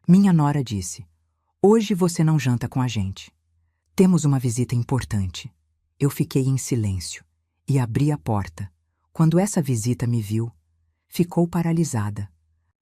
Minha nora disse: "Hoje você não janta com a gente. Temos uma visita importante." Eu fiquei em silêncio e abri a porta. Quando essa visita me viu, ficou paralisada.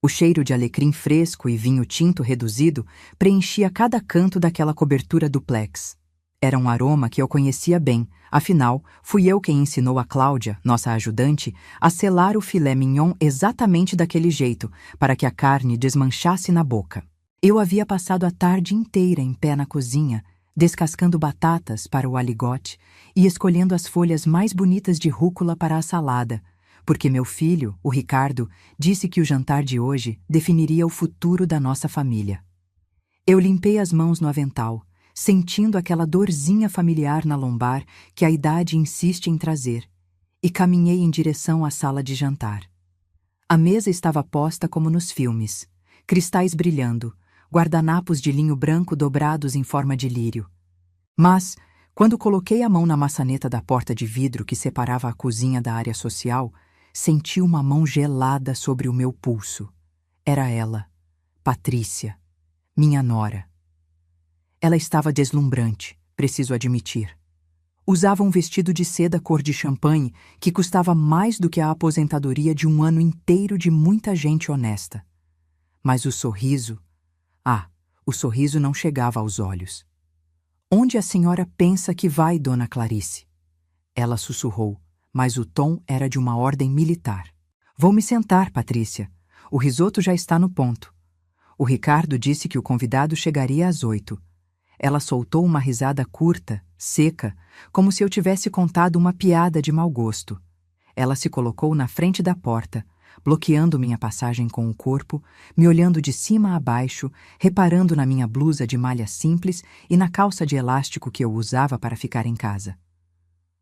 O cheiro de alecrim fresco e vinho tinto reduzido preenchia cada canto daquela cobertura duplex. Era um aroma que eu conhecia bem, afinal, fui eu quem ensinou a Cláudia, nossa ajudante, a selar o filé mignon exatamente daquele jeito, para que a carne desmanchasse na boca. Eu havia passado a tarde inteira em pé na cozinha, descascando batatas para o aligote e escolhendo as folhas mais bonitas de rúcula para a salada, porque meu filho, o Ricardo, disse que o jantar de hoje definiria o futuro da nossa família. Eu limpei as mãos no avental, sentindo aquela dorzinha familiar na lombar que a idade insiste em trazer, e caminhei em direção à sala de jantar. A mesa estava posta como nos filmes, cristais brilhando, guardanapos de linho branco dobrados em forma de lírio. Mas, quando coloquei a mão na maçaneta da porta de vidro que separava a cozinha da área social, senti uma mão gelada sobre o meu pulso. Era ela, Patrícia, minha nora. Ela estava deslumbrante, preciso admitir. Usava um vestido de seda cor de champanhe que custava mais do que a aposentadoria de um ano inteiro de muita gente honesta. Mas o sorriso não chegava aos olhos. "Onde a senhora pensa que vai, dona Clarice?" Ela sussurrou, mas o tom era de uma ordem militar. "Vou me sentar, Patrícia. O risoto já está no ponto." O Ricardo disse que o convidado chegaria às 8. Ela soltou uma risada curta, seca, como se eu tivesse contado uma piada de mau gosto. Ela se colocou na frente da porta, bloqueando minha passagem com o corpo, me olhando de cima a baixo, reparando na minha blusa de malha simples e na calça de elástico que eu usava para ficar em casa.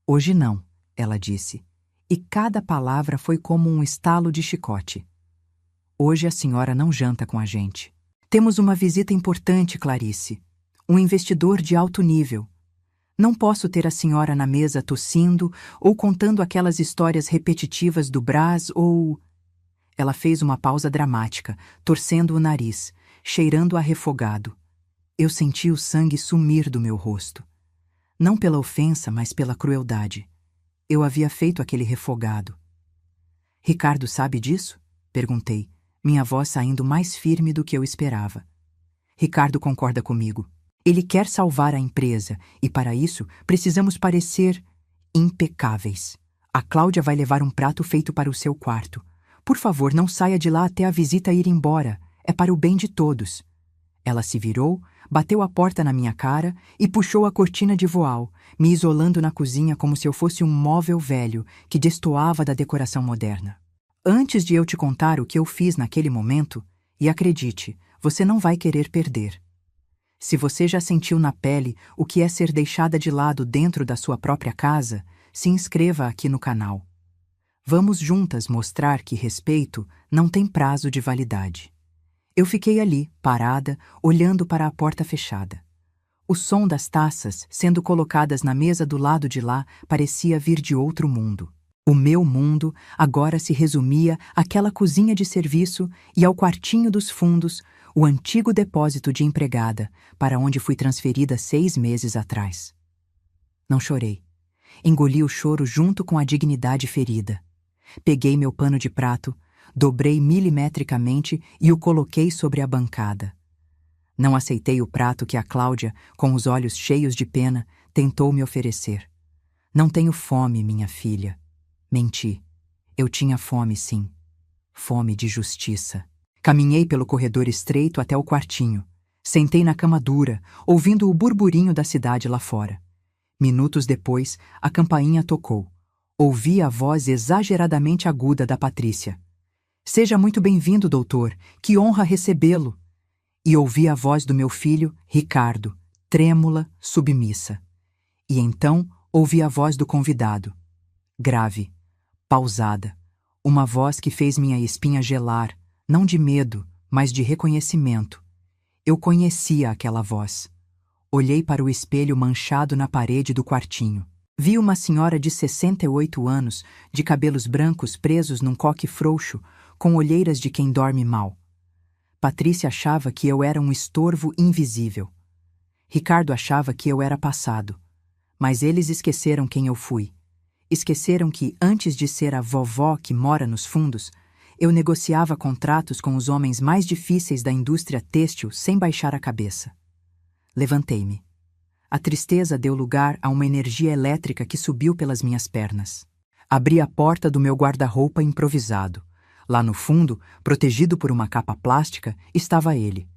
"Hoje não," ela disse, e cada palavra foi como um estalo de chicote. "Hoje a senhora não janta com a gente. Temos uma visita importante, Clarice. Um investidor de alto nível. Não posso ter a senhora na mesa tossindo ou contando aquelas histórias repetitivas do Brás ou..." Ela fez uma pausa dramática, torcendo o nariz, cheirando a refogado. Eu senti o sangue sumir do meu rosto. Não pela ofensa, mas pela crueldade. Eu havia feito aquele refogado. "Ricardo sabe disso?" perguntei, minha voz saindo mais firme do que eu esperava. "Ricardo concorda comigo. Ele quer salvar a empresa e, para isso, precisamos parecer impecáveis. A Cláudia vai levar um prato feito para o seu quarto. Por favor, não saia de lá até a visita ir embora. É para o bem de todos." Ela se virou, bateu a porta na minha cara e puxou a cortina de voal, me isolando na cozinha como se eu fosse um móvel velho que destoava da decoração moderna. "Antes de eu te contar o que eu fiz naquele momento, e acredite, você não vai querer perder. Se você já sentiu na pele o que é ser deixada de lado dentro da sua própria casa, se inscreva aqui no canal. Vamos juntas mostrar que respeito não tem prazo de validade." Eu fiquei ali, parada, olhando para a porta fechada. O som das taças, sendo colocadas na mesa do lado de lá, parecia vir de outro mundo. O meu mundo agora se resumia àquela cozinha de serviço e ao quartinho dos fundos, o antigo depósito de empregada, para onde fui transferida 6 meses atrás. Não chorei. Engoli o choro junto com a dignidade ferida. Peguei meu pano de prato, dobrei milimetricamente e o coloquei sobre a bancada. Não aceitei o prato que a Cláudia, com os olhos cheios de pena, tentou me oferecer. "Não tenho fome, minha filha." Menti. Eu tinha fome, sim. Fome de justiça. Caminhei pelo corredor estreito até o quartinho. Sentei na cama dura, ouvindo o burburinho da cidade lá fora. Minutos depois, a campainha tocou. Ouvi a voz exageradamente aguda da Patrícia. "Seja muito bem-vindo, doutor. Que honra recebê-lo." E ouvi a voz do meu filho, Ricardo, trêmula, submissa. E então ouvi a voz do convidado. Grave, pausada. Uma voz que fez minha espinha gelar, não de medo, mas de reconhecimento. Eu conhecia aquela voz. Olhei para o espelho manchado na parede do quartinho. Vi uma senhora de 68 anos, de cabelos brancos presos num coque frouxo, com olheiras de quem dorme mal. Patrícia achava que eu era um estorvo invisível. Ricardo achava que eu era passado. Mas eles esqueceram quem eu fui. Esqueceram que, antes de ser a vovó que mora nos fundos, eu negociava contratos com os homens mais difíceis da indústria têxtil sem baixar a cabeça. Levantei-me. A tristeza deu lugar a uma energia elétrica que subiu pelas minhas pernas. Abri a porta do meu guarda-roupa improvisado. Lá no fundo, protegido por uma capa plástica, estava ele.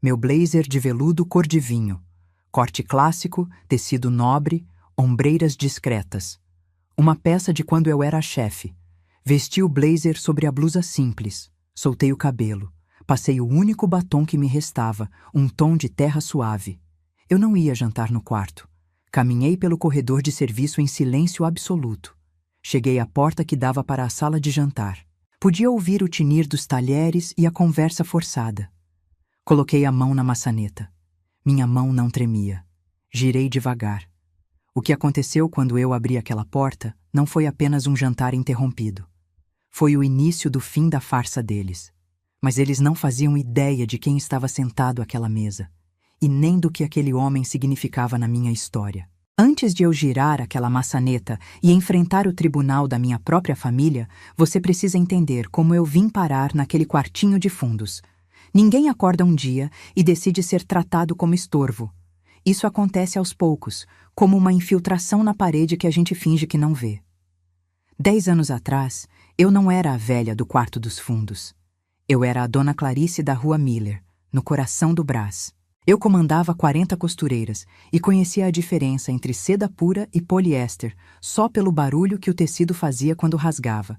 Meu blazer de veludo cor de vinho. Corte clássico, tecido nobre, ombreiras discretas. Uma peça de quando eu era chefe. Vesti o blazer sobre a blusa simples. Soltei o cabelo. Passei o único batom que me restava, um tom de terra suave. Eu não ia jantar no quarto. Caminhei pelo corredor de serviço em silêncio absoluto. Cheguei à porta que dava para a sala de jantar. Podia ouvir o tinir dos talheres e a conversa forçada. Coloquei a mão na maçaneta. Minha mão não tremia. Girei devagar. O que aconteceu quando eu abri aquela porta não foi apenas um jantar interrompido. Foi o início do fim da farsa deles. Mas eles não faziam ideia de quem estava sentado àquela mesa, e nem do que aquele homem significava na minha história. Antes de eu girar aquela maçaneta e enfrentar o tribunal da minha própria família, você precisa entender como eu vim parar naquele quartinho de fundos. Ninguém acorda um dia e decide ser tratado como estorvo. Isso acontece aos poucos, como uma infiltração na parede que a gente finge que não vê. 10 anos atrás, eu não era a velha do quarto dos fundos. Eu era a Dona Clarice da Rua Miller, no coração do Brás. Eu comandava 40 costureiras e conhecia a diferença entre seda pura e poliéster só pelo barulho que o tecido fazia quando rasgava.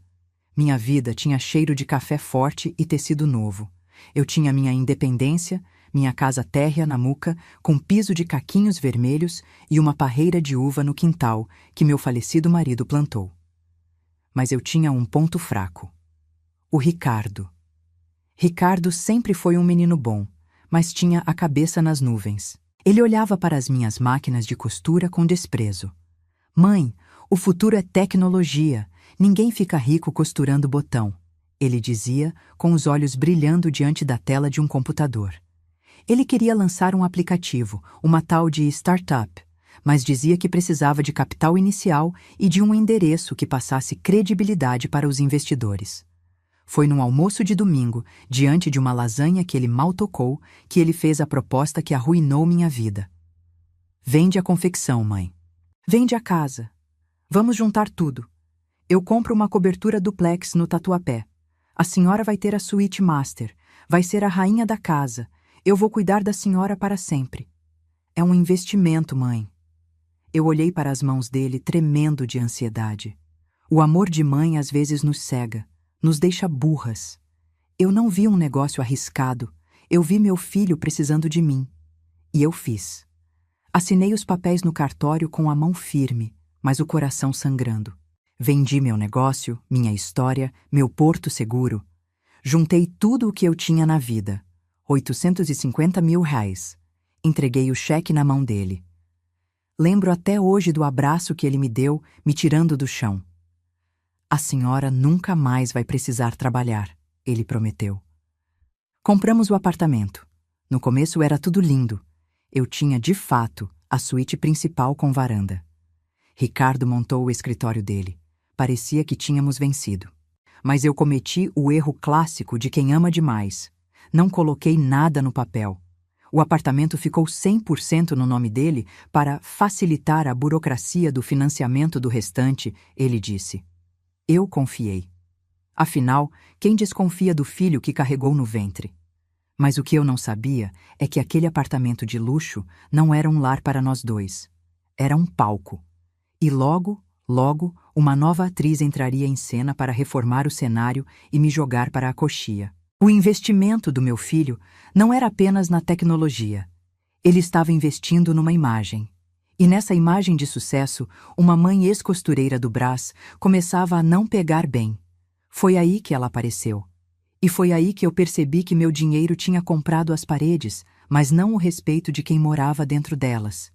Minha vida tinha cheiro de café forte e tecido novo. Eu tinha minha independência, minha casa térrea na Muca, com piso de caquinhos vermelhos e uma parreira de uva no quintal que meu falecido marido plantou. Mas eu tinha um ponto fraco. O Ricardo. Ricardo sempre foi um menino bom, mas tinha a cabeça nas nuvens. Ele olhava para as minhas máquinas de costura com desprezo. Mãe, o futuro é tecnologia. Ninguém fica rico costurando botão, ele dizia, com os olhos brilhando diante da tela de um computador. Ele queria lançar um aplicativo, uma tal de startup, mas dizia que precisava de capital inicial e de um endereço que passasse credibilidade para os investidores. Foi num almoço de domingo, diante de uma lasanha que ele mal tocou, que ele fez a proposta que arruinou minha vida. Vende a confecção, mãe. Vende a casa. Vamos juntar tudo. Eu compro uma cobertura duplex no Tatuapé. A senhora vai ter a suíte master. Vai ser a rainha da casa. Eu vou cuidar da senhora para sempre. É um investimento, mãe. Eu olhei para as mãos dele tremendo de ansiedade. O amor de mãe às vezes nos cega. Nos deixa burras. Eu não vi um negócio arriscado. Eu vi meu filho precisando de mim. E eu fiz. Assinei os papéis no cartório com a mão firme, mas o coração sangrando. Vendi meu negócio, minha história, meu porto seguro. Juntei tudo o que eu tinha na vida. 850 mil reais. Entreguei o cheque na mão dele. Lembro até hoje do abraço que ele me deu, me tirando do chão. A senhora nunca mais vai precisar trabalhar, ele prometeu. Compramos o apartamento. No começo era tudo lindo. Eu tinha, de fato, a suíte principal com varanda. Ricardo montou o escritório dele. Parecia que tínhamos vencido. Mas eu cometi o erro clássico de quem ama demais. Não coloquei nada no papel. O apartamento ficou 100% no nome dele para facilitar a burocracia do financiamento do restante, ele disse. Eu confiei. Afinal, quem desconfia do filho que carregou no ventre? Mas o que eu não sabia é que aquele apartamento de luxo não era um lar para nós dois. Era um palco. E logo, uma nova atriz entraria em cena para reformar o cenário e me jogar para a coxia. O investimento do meu filho não era apenas na tecnologia. Ele estava investindo numa imagem. E nessa imagem de sucesso, uma mãe ex-costureira do Brás começava a não pegar bem. Foi aí que ela apareceu. E foi aí que eu percebi que meu dinheiro tinha comprado as paredes, mas não o respeito de quem morava dentro delas.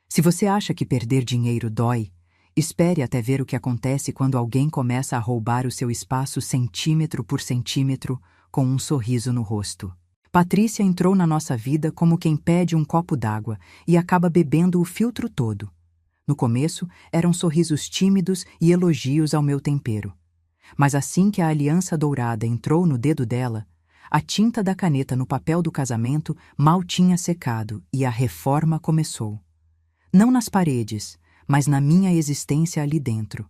Se você acha que perder dinheiro dói, espere até ver o que acontece quando alguém começa a roubar o seu espaço centímetro por centímetro com um sorriso no rosto. Patrícia entrou na nossa vida como quem pede um copo d'água e acaba bebendo o filtro todo. No começo, eram sorrisos tímidos e elogios ao meu tempero. Mas assim que a aliança dourada entrou no dedo dela, a tinta da caneta no papel do casamento mal tinha secado e a reforma começou. Não nas paredes, mas na minha existência ali dentro.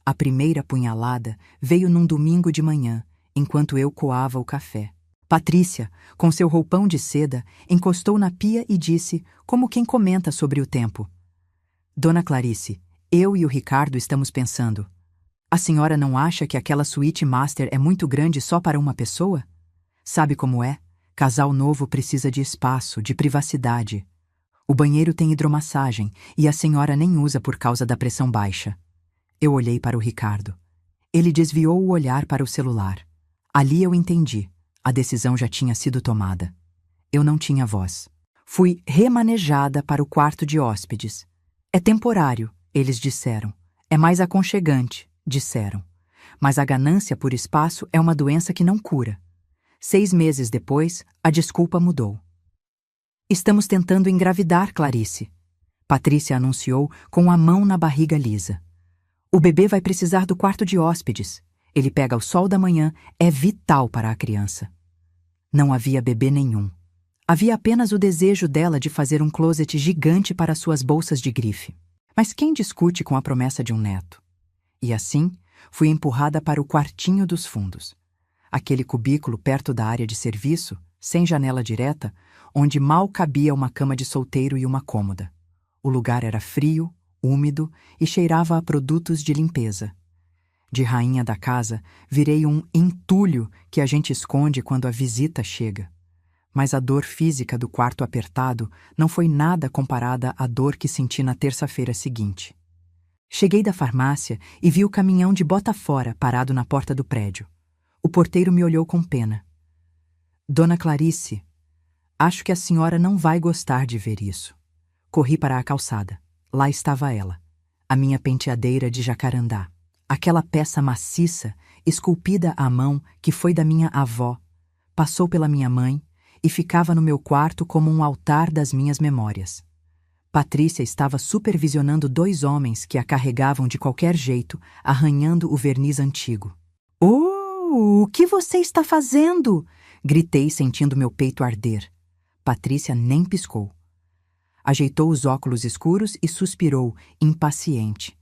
A primeira punhalada veio num domingo de manhã, enquanto eu coava o café. Patrícia, com seu roupão de seda, encostou na pia e disse, como quem comenta sobre o tempo: Dona Clarice, eu e o Ricardo estamos pensando. A senhora não acha que aquela suíte master é muito grande só para uma pessoa? Sabe como é? Casal novo precisa de espaço, de privacidade. O banheiro tem hidromassagem e a senhora nem usa por causa da pressão baixa. Eu olhei para o Ricardo. Ele desviou o olhar para o celular. Ali eu entendi. A decisão já tinha sido tomada. Eu não tinha voz. Fui remanejada para o quarto de hóspedes. É temporário, eles disseram. É mais aconchegante, disseram. Mas a ganância por espaço é uma doença que não cura. 6 meses depois, a desculpa mudou. Estamos tentando engravidar, Clarice. Patrícia anunciou com a mão na barriga lisa. O bebê vai precisar do quarto de hóspedes. Ele pega o sol da manhã, é vital para a criança. Não havia bebê nenhum. Havia apenas o desejo dela de fazer um closet gigante para suas bolsas de grife. Mas quem discute com a promessa de um neto? E assim, fui empurrada para o quartinho dos fundos. Aquele cubículo perto da área de serviço, sem janela direta, onde mal cabia uma cama de solteiro e uma cômoda. O lugar era frio, úmido e cheirava a produtos de limpeza. De rainha da casa, virei um entulho que a gente esconde quando a visita chega. Mas a dor física do quarto apertado não foi nada comparada à dor que senti na terça-feira seguinte. Cheguei da farmácia e vi o caminhão de bota fora parado na porta do prédio. O porteiro me olhou com pena. Dona Clarice, acho que a senhora não vai gostar de ver isso. Corri para a calçada. Lá estava ela, a minha penteadeira de jacarandá. Aquela peça maciça, esculpida à mão, que foi da minha avó, passou pela minha mãe e ficava no meu quarto como um altar das minhas memórias. Patrícia estava supervisionando 2 homens que a carregavam de qualquer jeito, arranhando o verniz antigo. Oh, o que você está fazendo? Gritei, sentindo meu peito arder. Patrícia nem piscou. Ajeitou os óculos escuros e suspirou, impaciente.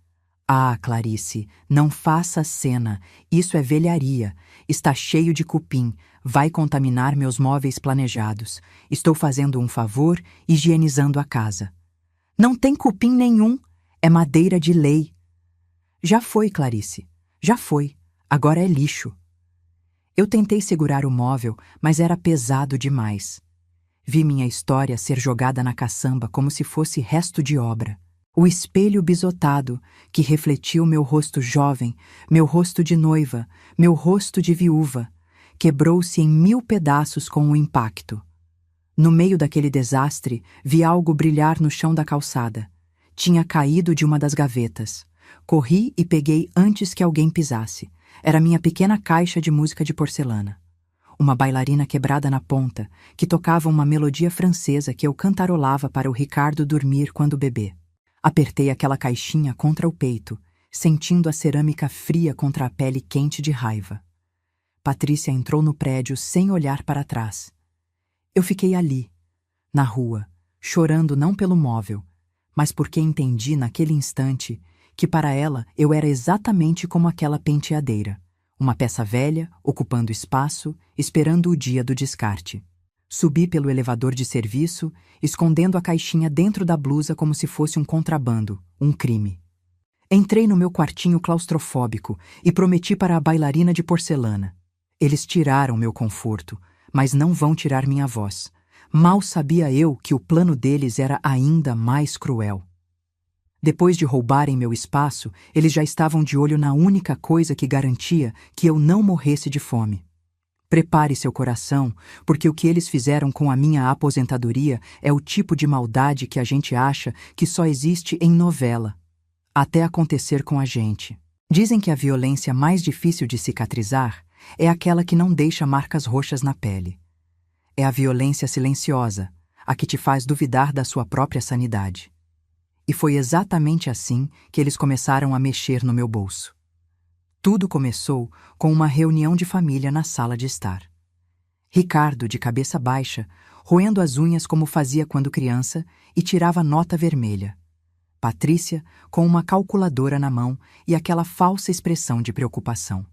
Ah, Clarice, não faça cena. Isso é velharia. Está cheio de cupim. Vai contaminar meus móveis planejados. Estou fazendo um favor, higienizando a casa. Não tem cupim nenhum. É madeira de lei. Já foi, Clarice. Já foi. Agora é lixo. Eu tentei segurar o móvel, mas era pesado demais. Vi minha história ser jogada na caçamba como se fosse resto de obra. O espelho bisotado, que refletiu meu rosto jovem, meu rosto de noiva, meu rosto de viúva, quebrou-se em 1000 pedaços com o impacto. No meio daquele desastre, vi algo brilhar no chão da calçada. Tinha caído de uma das gavetas. Corri e peguei antes que alguém pisasse. Era minha pequena caixa de música de porcelana. Uma bailarina quebrada na ponta, que tocava uma melodia francesa que eu cantarolava para o Ricardo dormir quando bebê. Apertei aquela caixinha contra o peito, sentindo a cerâmica fria contra a pele quente de raiva. Patrícia entrou no prédio sem olhar para trás. Eu fiquei ali, na rua, chorando não pelo móvel, mas porque entendi naquele instante que para ela eu era exatamente como aquela penteadeira, uma peça velha, ocupando espaço, esperando o dia do descarte. Subi pelo elevador de serviço, escondendo a caixinha dentro da blusa como se fosse um contrabando, um crime. Entrei no meu quartinho claustrofóbico e prometi para a bailarina de porcelana. Eles tiraram meu conforto, mas não vão tirar minha voz. Mal sabia eu que o plano deles era ainda mais cruel. Depois de roubarem meu espaço, eles já estavam de olho na única coisa que garantia que eu não morresse de fome. Prepare seu coração, porque o que eles fizeram com a minha aposentadoria é o tipo de maldade que a gente acha que só existe em novela, até acontecer com a gente. Dizem que a violência mais difícil de cicatrizar é aquela que não deixa marcas roxas na pele. É a violência silenciosa, a que te faz duvidar da sua própria sanidade. E foi exatamente assim que eles começaram a mexer no meu bolso. Tudo começou com uma reunião de família na sala de estar. Ricardo, de cabeça baixa, roendo as unhas como fazia quando criança, e tirava nota vermelha. Patrícia, com uma calculadora na mão e aquela falsa expressão de preocupação.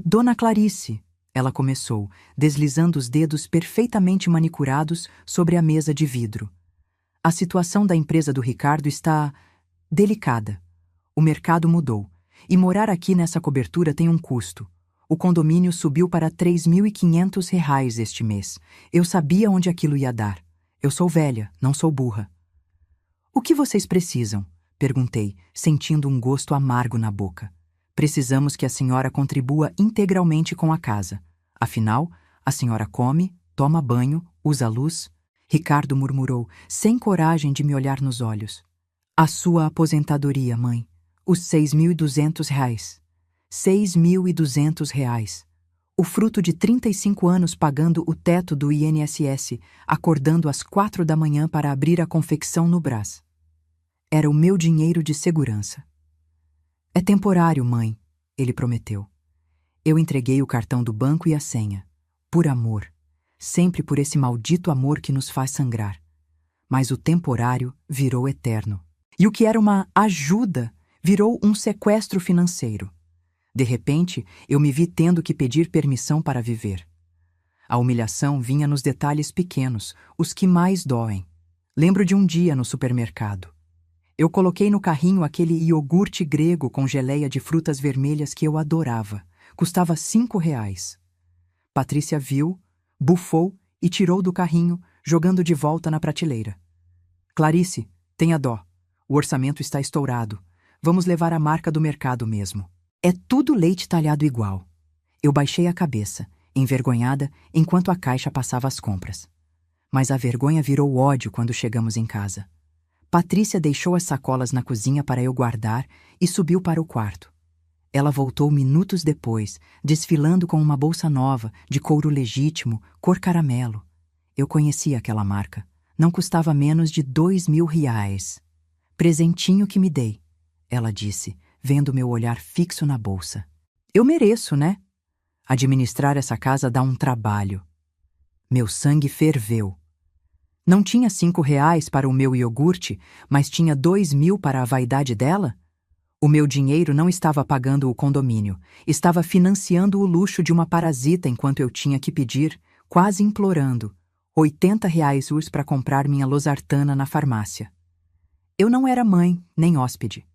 Dona Clarice, ela começou, deslizando os dedos perfeitamente manicurados sobre a mesa de vidro. A situação da empresa do Ricardo está delicada. O mercado mudou, e morar aqui nessa cobertura tem um custo. O condomínio subiu para R$ 3.500 este mês. Eu sabia onde aquilo ia dar. Eu sou velha, não sou burra. O que vocês precisam? Perguntei, sentindo um gosto amargo na boca. Precisamos que a senhora contribua integralmente com a casa. Afinal, a senhora come, toma banho, usa luz. Ricardo murmurou, sem coragem de me olhar nos olhos. A sua aposentadoria, mãe. Os R$ 6.200. R$ 6.200. O fruto de 35 anos pagando o teto do INSS, acordando às 4 da manhã para abrir a confecção no Brás. Era o meu dinheiro de segurança. É temporário, mãe, ele prometeu. Eu entreguei o cartão do banco e a senha. Por amor. Sempre por esse maldito amor que nos faz sangrar. Mas o temporário virou eterno. E o que era uma ajuda virou um sequestro financeiro. De repente, eu me vi tendo que pedir permissão para viver. A humilhação vinha nos detalhes pequenos, os que mais doem. Lembro de um dia no supermercado. Eu coloquei no carrinho aquele iogurte grego com geleia de frutas vermelhas que eu adorava. Custava R$ 5. Patrícia viu, bufou e tirou do carrinho, jogando de volta na prateleira. Clarice, tenha dó. O orçamento está estourado. Vamos levar a marca do mercado mesmo. É tudo leite talhado igual. Eu baixei a cabeça, envergonhada, enquanto a caixa passava as compras. Mas a vergonha virou ódio quando chegamos em casa. Patrícia deixou as sacolas na cozinha para eu guardar e subiu para o quarto. Ela voltou minutos depois, desfilando com uma bolsa nova, de couro legítimo, cor caramelo. Eu conhecia aquela marca. Não custava menos de R$ 2.000. Presentinho que me dei, ela disse, vendo meu olhar fixo na bolsa. Eu mereço, né? Administrar essa casa dá um trabalho. Meu sangue ferveu. Não tinha R$ 5 para o meu iogurte, mas tinha R$ 2.000 para a vaidade dela? O meu dinheiro não estava pagando o condomínio, estava financiando o luxo de uma parasita enquanto eu tinha que pedir, quase implorando, R$ 80 para comprar minha losartana na farmácia. Eu não era mãe, nem hóspede.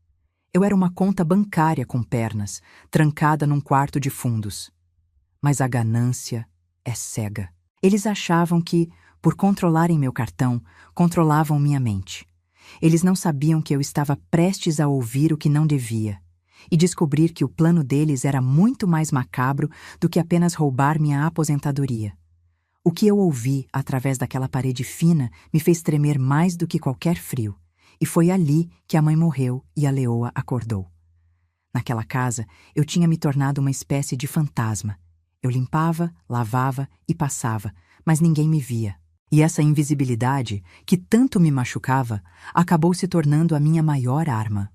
Eu era uma conta bancária com pernas, trancada num quarto de fundos. Mas a ganância é cega. Eles achavam que, por controlarem meu cartão, controlavam minha mente. Eles não sabiam que eu estava prestes a ouvir o que não devia e descobrir que o plano deles era muito mais macabro do que apenas roubar minha aposentadoria. O que eu ouvi através daquela parede fina me fez tremer mais do que qualquer frio, e foi ali que a mãe morreu e a leoa acordou. Naquela casa, eu tinha me tornado uma espécie de fantasma. Eu limpava, lavava e passava, mas ninguém me via. E essa invisibilidade, que tanto me machucava, acabou se tornando a minha maior arma.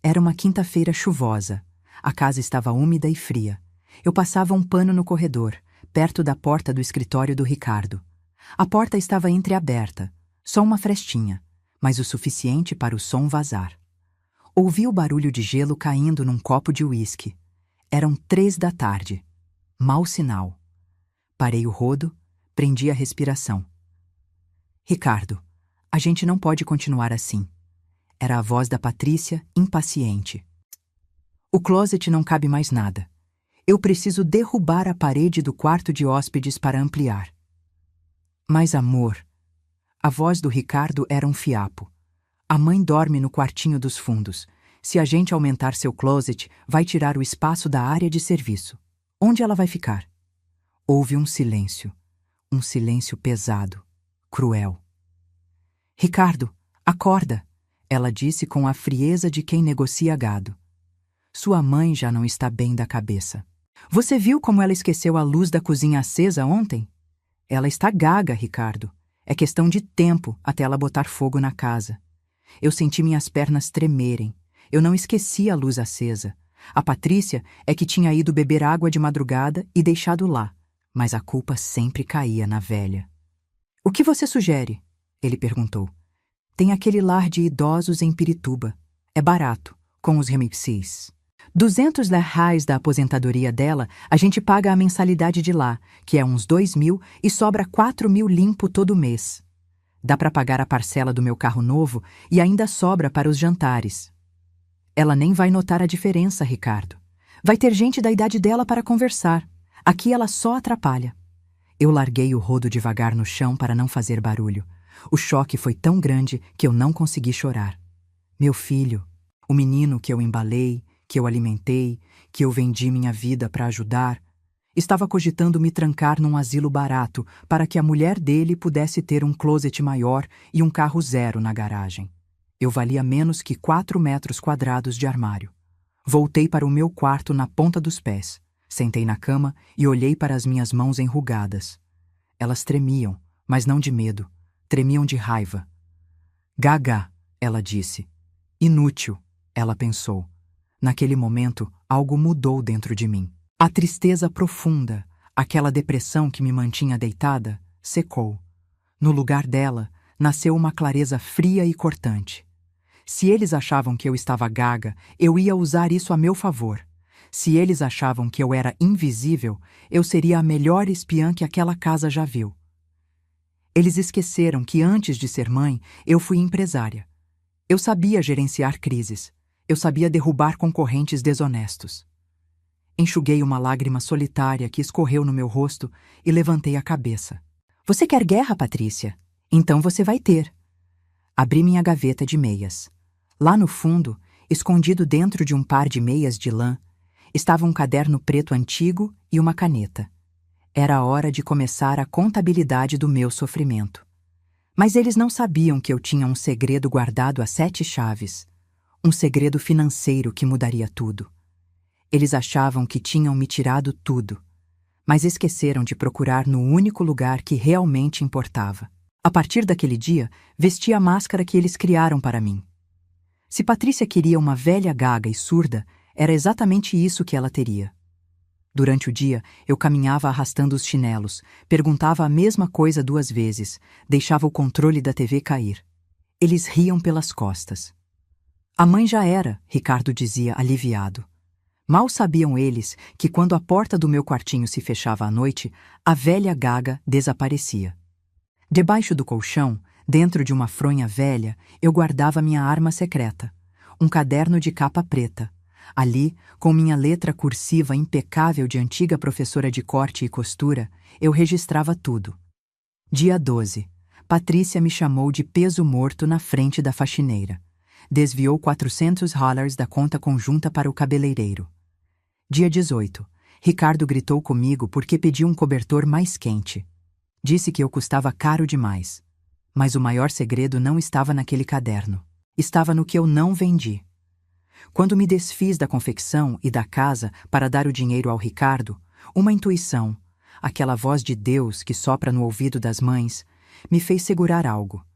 Era uma quinta-feira chuvosa. A casa estava úmida e fria. Eu passava um pano no corredor, perto da porta do escritório do Ricardo. A porta estava entreaberta, só uma frestinha, mas o suficiente para o som vazar. Ouvi o barulho de gelo caindo num copo de uísque. Eram 3 da tarde. Mau sinal. Parei o rodo, prendi a respiração. Ricardo, a gente não pode continuar assim. Era a voz da Patrícia, impaciente. O closet não cabe mais nada. Eu preciso derrubar a parede do quarto de hóspedes para ampliar. Mas, amor, a voz do Ricardo era um fiapo. A mãe dorme no quartinho dos fundos. Se a gente aumentar seu closet, vai tirar o espaço da área de serviço. Onde ela vai ficar? Houve um silêncio pesado, cruel. Ricardo, acorda, ela disse com a frieza de quem negocia gado. Sua mãe já não está bem da cabeça. Você viu como ela esqueceu a luz da cozinha acesa ontem? Ela está gaga, Ricardo. É questão de tempo até ela botar fogo na casa. Eu senti minhas pernas tremerem. Eu não esqueci a luz acesa. A Patrícia é que tinha ido beber água de madrugada e deixado lá, mas a culpa sempre caía na velha. O que você sugere? Ele perguntou. Tem aquele lar de idosos em Pirituba. É barato, com os remipsis. 200 reais da aposentadoria dela, a gente paga a mensalidade de lá, que é uns 2.000, e sobra 4.000 limpo todo mês. Dá para pagar a parcela do meu carro novo e ainda sobra para os jantares. Ela nem vai notar a diferença, Ricardo. Vai ter gente da idade dela para conversar. Aqui ela só atrapalha. Eu larguei o rodo devagar no chão para não fazer barulho. O choque foi tão grande que eu não consegui chorar. Meu filho, o menino que eu embalei, que eu alimentei, que eu vendi minha vida para ajudar, estava cogitando me trancar num asilo barato para que a mulher dele pudesse ter um closet maior e um carro zero na garagem. Eu valia menos que 4 metros quadrados de armário. Voltei para o meu quarto na ponta dos pés. Sentei na cama e olhei para as minhas mãos enrugadas. Elas tremiam, mas não de medo. Tremiam de raiva. Gaga, ela disse. Inútil, ela pensou. Naquele momento, algo mudou dentro de mim. A tristeza profunda, aquela depressão que me mantinha deitada, secou. No lugar dela, nasceu uma clareza fria e cortante. Se eles achavam que eu estava gaga, eu ia usar isso a meu favor. Se eles achavam que eu era invisível, eu seria a melhor espiã que aquela casa já viu. Eles esqueceram que antes de ser mãe, eu fui empresária. Eu sabia gerenciar crises. Eu sabia derrubar concorrentes desonestos. Enxuguei uma lágrima solitária que escorreu no meu rosto e levantei a cabeça. Você quer guerra, Patrícia? Então você vai ter. Abri minha gaveta de meias. Lá no fundo, escondido dentro de um par de meias de lã, estava um caderno preto antigo e uma caneta. Era a hora de começar a contabilidade do meu sofrimento. Mas eles não sabiam que eu tinha um segredo guardado a 7 chaves. Um segredo financeiro que mudaria tudo. Eles achavam que tinham me tirado tudo, mas esqueceram de procurar no único lugar que realmente importava. A partir daquele dia, vesti a máscara que eles criaram para mim. Se Patrícia queria uma velha gaga e surda, era exatamente isso que ela teria. Durante o dia, eu caminhava arrastando os chinelos, perguntava a mesma coisa 2 vezes, deixava o controle da TV cair. Eles riam pelas costas. A mãe já era, Ricardo dizia aliviado. Mal sabiam eles que quando a porta do meu quartinho se fechava à noite, a velha gaga desaparecia. Debaixo do colchão, dentro de uma fronha velha, eu guardava minha arma secreta, um caderno de capa preta. Ali, com minha letra cursiva impecável de antiga professora de corte e costura, eu registrava tudo. Dia 12. Patrícia me chamou de peso morto na frente da faxineira. Desviou $400 da conta conjunta para o cabeleireiro. Dia 18. Ricardo gritou comigo porque pedi um cobertor mais quente. Disse que eu custava caro demais. Mas o maior segredo não estava naquele caderno. Estava no que eu não vendi. Quando me desfiz da confecção e da casa para dar o dinheiro ao Ricardo, uma intuição, aquela voz de Deus que sopra no ouvido das mães, me fez segurar algo.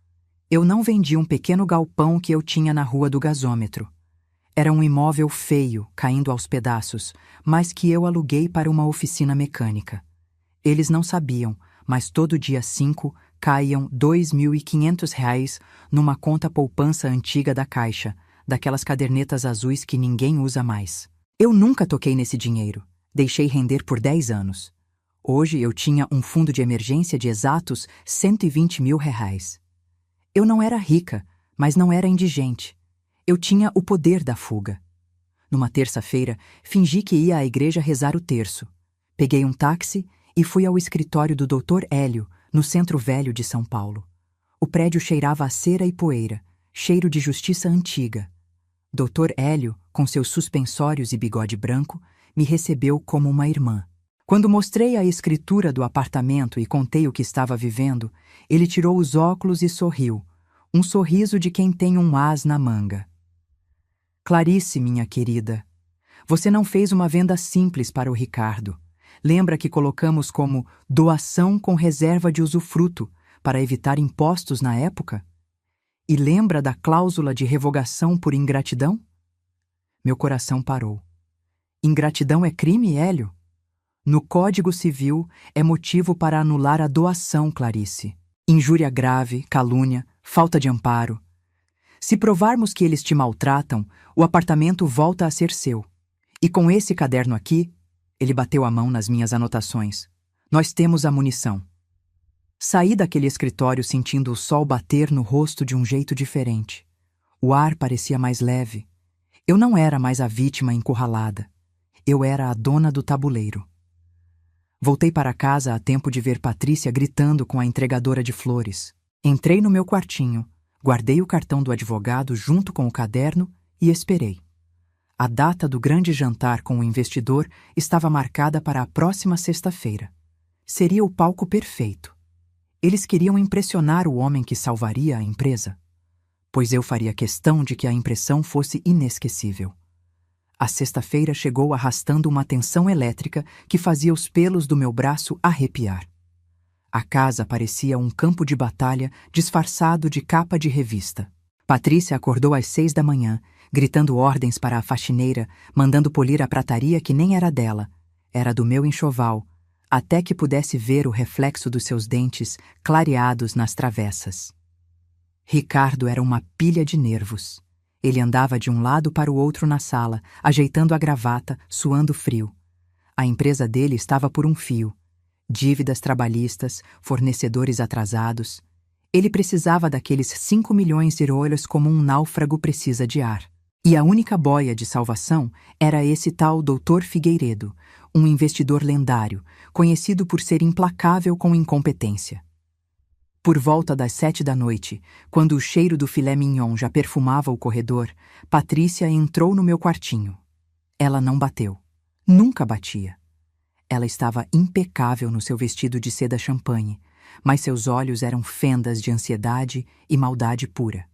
Eu não vendi um pequeno galpão que eu tinha na rua do gasômetro. Era um imóvel feio, caindo aos pedaços, mas que eu aluguei para uma oficina mecânica. Eles não sabiam, mas todo dia 5 caíam R$ 2.500 numa conta poupança antiga da Caixa, daquelas cadernetas azuis que ninguém usa mais. Eu nunca toquei nesse dinheiro. Deixei render por 10 anos. Hoje eu tinha um fundo de emergência de exatos R$ 120 mil. Eu não era rica, mas não era indigente. Eu tinha o poder da fuga. Numa terça-feira, fingi que ia à igreja rezar o terço. Peguei um táxi e fui ao escritório do Dr. Hélio, no Centro Velho de São Paulo. O prédio cheirava a cera e poeira, cheiro de justiça antiga. Dr. Hélio, com seus suspensórios e bigode branco, me recebeu como uma irmã. Quando mostrei a escritura do apartamento e contei o que estava vivendo, ele tirou os óculos e sorriu, um sorriso de quem tem um as na manga. Clarice, minha querida, você não fez uma venda simples para o Ricardo. Lembra que colocamos como doação com reserva de usufruto para evitar impostos na época? E lembra da cláusula de revogação por ingratidão? Meu coração parou. Ingratidão é crime, Hélio? No Código Civil é motivo para anular a doação, Clarice. Injúria grave, calúnia, falta de amparo. Se provarmos que eles te maltratam, o apartamento volta a ser seu. E com esse caderno aqui, ele bateu a mão nas minhas anotações. Nós temos a munição. Saí daquele escritório sentindo o sol bater no rosto de um jeito diferente. O ar parecia mais leve. Eu não era mais a vítima encurralada. Eu era a dona do tabuleiro. Voltei para casa a tempo de ver Patrícia gritando com a entregadora de flores. Entrei no meu quartinho, guardei o cartão do advogado junto com o caderno e esperei. A data do grande jantar com o investidor estava marcada para a próxima sexta-feira. Seria o palco perfeito. Eles queriam impressionar o homem que salvaria a empresa, pois eu faria questão de que a impressão fosse inesquecível. A sexta-feira chegou arrastando uma tensão elétrica que fazia os pelos do meu braço arrepiar. A casa parecia um campo de batalha disfarçado de capa de revista. Patrícia acordou às 6 da manhã, gritando ordens para a faxineira, mandando polir a prataria que nem era dela, era do meu enxoval, até que pudesse ver o reflexo dos seus dentes clareados nas travessas. Ricardo era uma pilha de nervos. Ele andava de um lado para o outro na sala, ajeitando a gravata, suando frio. A empresa dele estava por um fio. Dívidas trabalhistas, fornecedores atrasados. Ele precisava daqueles 5 milhões de euros como um náufrago precisa de ar. E a única boia de salvação era esse tal Dr. Figueiredo, um investidor lendário, conhecido por ser implacável com incompetência. Por volta das 7 da noite, quando o cheiro do filé mignon já perfumava o corredor, Patrícia entrou no meu quartinho. Ela não bateu. Nunca batia. Ela estava impecável no seu vestido de seda champanhe, mas seus olhos eram fendas de ansiedade e maldade pura.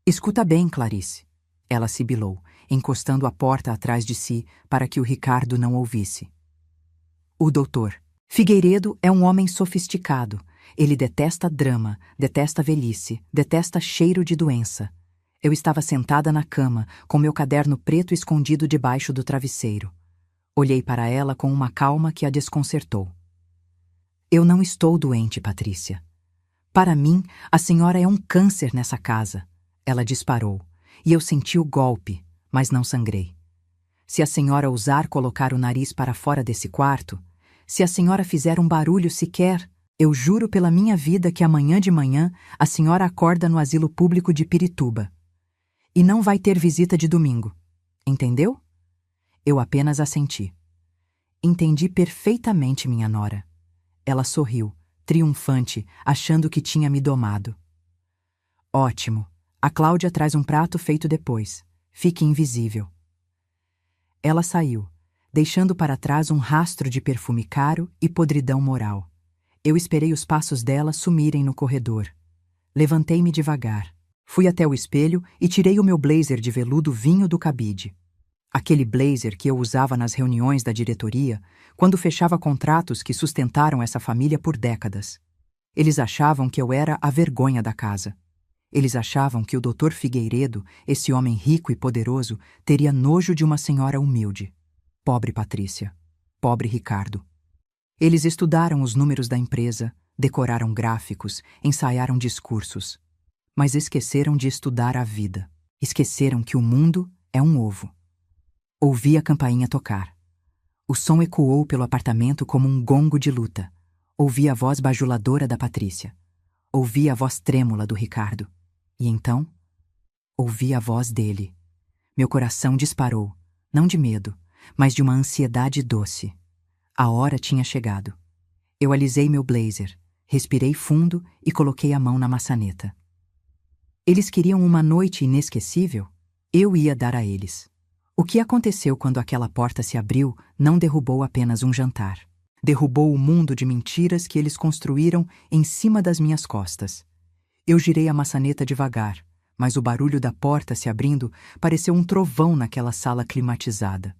Escuta bem, Clarice. Ela sibilou, encostando a porta atrás de si para que o Ricardo não ouvisse. O doutor Figueiredo é um homem sofisticado. Ele detesta drama, detesta velhice, detesta cheiro de doença. Eu estava sentada na cama, com meu caderno preto escondido debaixo do travesseiro. Olhei para ela com uma calma que a desconcertou. Eu não estou doente, Patrícia. Para mim, a senhora é um câncer nessa casa. Ela disparou, e eu senti o golpe, mas não sangrei. Se a senhora ousar colocar o nariz para fora desse quarto, se a senhora fizer um barulho sequer, eu juro pela minha vida que amanhã de manhã a senhora acorda no asilo público de Pirituba. E não vai ter visita de domingo. Entendeu? Eu apenas assenti. Entendi perfeitamente, minha nora. Ela sorriu, triunfante, achando que tinha me domado. Ótimo. A Cláudia traz um prato feito depois. Fique invisível. Ela saiu, deixando para trás um rastro de perfume caro e podridão moral. Eu esperei os passos dela sumirem no corredor. Levantei-me devagar. Fui até o espelho e tirei o meu blazer de veludo vinho do cabide. Aquele blazer que eu usava nas reuniões da diretoria, quando fechava contratos que sustentaram essa família por décadas. Eles achavam que eu era a vergonha da casa. Eles achavam que o Dr. Figueiredo, esse homem rico e poderoso, teria nojo de uma senhora humilde. Pobre Patrícia. Pobre Ricardo. Eles estudaram os números da empresa, decoraram gráficos, ensaiaram discursos. Mas esqueceram de estudar a vida. Esqueceram que o mundo é um ovo. Ouvi a campainha tocar. O som ecoou pelo apartamento como um gongo de luta. Ouvi a voz bajuladora da Patrícia. Ouvi a voz trêmula do Ricardo. E então, ouvi a voz dele. Meu coração disparou, não de medo, mas de uma ansiedade doce. A hora tinha chegado. Eu alisei meu blazer, respirei fundo e coloquei a mão na maçaneta. Eles queriam uma noite inesquecível? Eu ia dar a eles. O que aconteceu quando aquela porta se abriu não derrubou apenas um jantar. Derrubou o mundo de mentiras que eles construíram em cima das minhas costas. Eu girei a maçaneta devagar, mas o barulho da porta se abrindo pareceu um trovão naquela sala climatizada.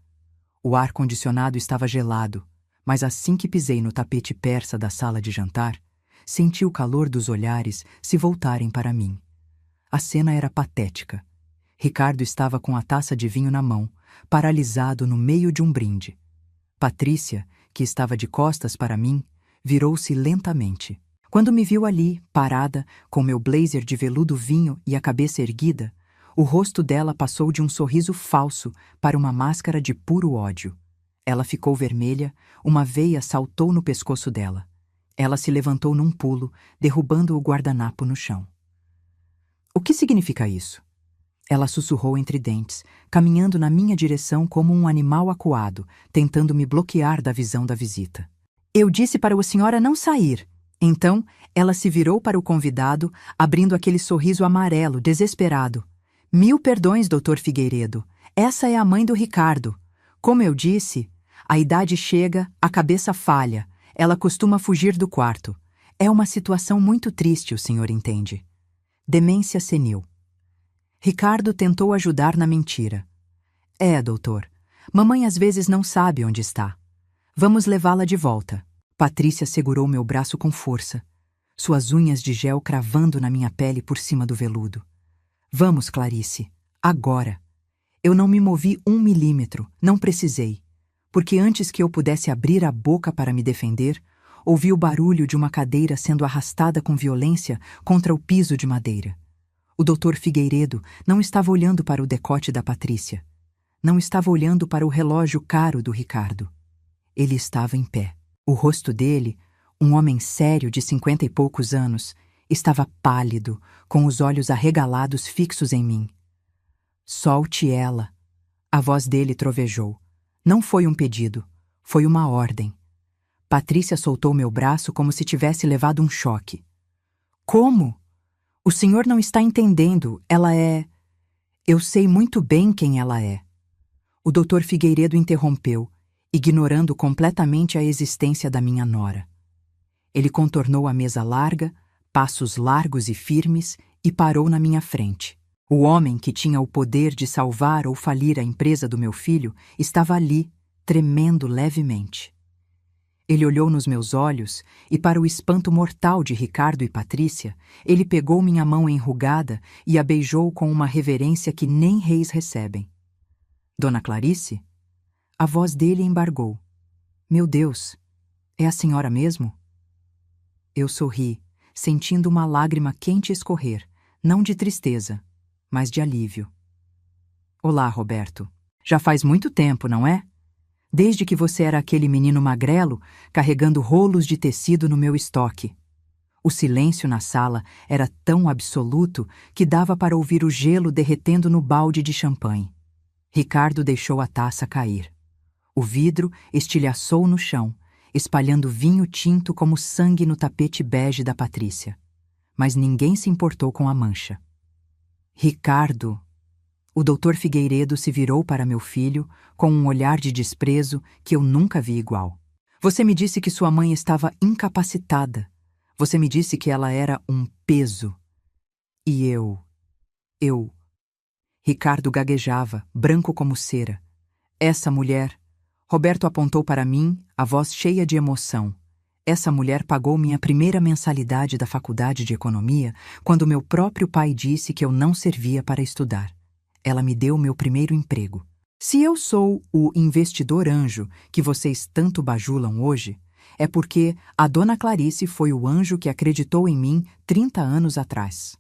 O ar-condicionado estava gelado, Mas assim que pisei no tapete persa da sala de jantar, senti o calor dos olhares se voltarem para mim. A cena era patética. Ricardo estava com a taça de vinho na mão, paralisado no meio de um brinde. Patrícia, que estava de costas para mim, virou-se lentamente. Quando me viu ali, parada, com meu blazer de veludo vinho e a cabeça erguida, o rosto dela passou de um sorriso falso para uma máscara de puro ódio. Ela ficou vermelha, uma veia saltou no pescoço dela. Ela se levantou num pulo, derrubando o guardanapo no chão. O que significa isso? Ela sussurrou entre dentes, caminhando na minha direção como um animal acuado, tentando me bloquear da visão da visita. Eu disse para a senhora não sair. Então, ela se virou para o convidado, abrindo aquele sorriso amarelo, desesperado. Mil perdões, doutor Figueiredo. Essa é a mãe do Ricardo. Como eu disse, a idade chega, a cabeça falha. Ela costuma fugir do quarto. É uma situação muito triste, o senhor entende. Demência senil. Ricardo tentou ajudar na mentira. É, doutor. Mamãe às vezes não sabe onde está. Vamos levá-la de volta. Patrícia segurou meu braço com força, suas unhas de gel cravando na minha pele por cima do veludo. Vamos, Clarice. Agora. Eu não me movi 1 milímetro, não precisei, porque antes que eu pudesse abrir a boca para me defender, ouvi o barulho de uma cadeira sendo arrastada com violência contra o piso de madeira. O doutor Figueiredo não estava olhando para o decote da Patrícia. Não estava olhando para o relógio caro do Ricardo. Ele estava em pé. O rosto dele, um homem sério de 50 e poucos anos, estava pálido, com os olhos arregalados fixos em mim. Solte ela. A voz dele trovejou. Não foi um pedido, foi uma ordem. Patrícia soltou meu braço como se tivesse levado um choque. Como? O senhor não está entendendo, ela é... Eu sei muito bem quem ela é. O doutor Figueiredo interrompeu, ignorando completamente a existência da minha nora. Ele contornou a mesa larga, passos largos e firmes, e parou na minha frente. O homem que tinha o poder de salvar ou falir a empresa do meu filho estava ali, tremendo levemente. Ele olhou nos meus olhos e, para o espanto mortal de Ricardo e Patrícia, ele pegou minha mão enrugada e a beijou com uma reverência que nem reis recebem. Dona Clarice? A voz dele embargou. Meu Deus, é a senhora mesmo? Eu sorri, sentindo uma lágrima quente escorrer, não de tristeza, mas de alívio. Olá, Roberto. Já faz muito tempo, não é? Desde que você era aquele menino magrelo, carregando rolos de tecido no meu estoque. O silêncio na sala era tão absoluto que dava para ouvir o gelo derretendo no balde de champanhe. Ricardo deixou a taça cair. O vidro estilhaçou no chão, espalhando vinho tinto como sangue no tapete bege da Patrícia. Mas ninguém se importou com a mancha. Ricardo! O doutor Figueiredo se virou para meu filho com um olhar de desprezo que eu nunca vi igual. Você me disse que sua mãe estava incapacitada. Você me disse que ela era um peso. E eu... Ricardo gaguejava, branco como cera. Essa mulher... Roberto apontou para mim, a voz cheia de emoção. Essa mulher pagou minha primeira mensalidade da faculdade de economia quando meu próprio pai disse que eu não servia para estudar. Ela me deu meu primeiro emprego. Se eu sou o investidor anjo que vocês tanto bajulam hoje, é porque a dona Clarice foi o anjo que acreditou em mim 30 anos atrás.